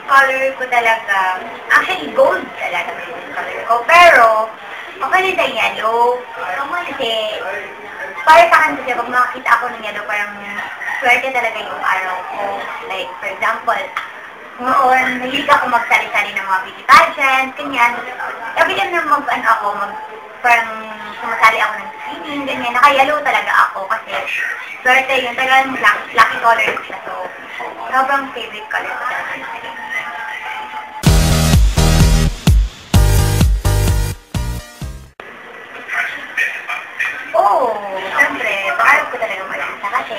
color ko talaga, actually gold talaga yung color ko. Pero, okay rin sa yellow. Kasi, para sa akin kasi pag makakita ako ng yellow, parang swerte talaga yung araw ko. Like, for example, noon, nahilig ako magsali-sali ng mga beauty pageants, ganyan. Every time na parang sumasali ako ng swimming, ganyan, naka-yellow talaga ako kasi swerte yun, talagang lucky color ko siya. So, sobrang favorite color ko talaga yung yellow. Oo, siyempre, pangarap ko talaga malasa kasi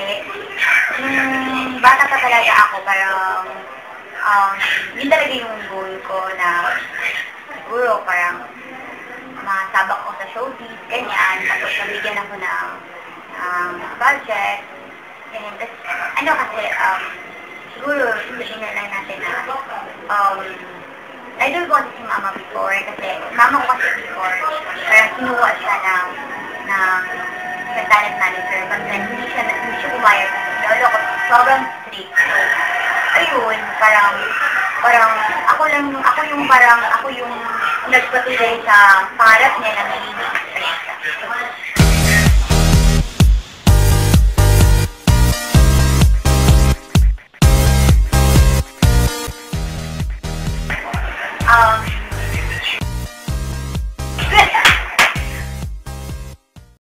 bata pa talaga ako, parang yun talaga yung goal ko na siguro parang masabak ko sa showbiz, ganyan, tapos nabigyan ako ng budget, ganyan. Tapos, ano kasi, siguro, sabihin na lang natin na, idol ko kasi si mama before, kasi mama ko kasi before, parang kinuha siya ng talent manager, but then hindi siya pumayag kasi lolo ko, sobrang strict. So, ayun, parang ako yung nagpatuloy sa pangarap niya na magiging artista.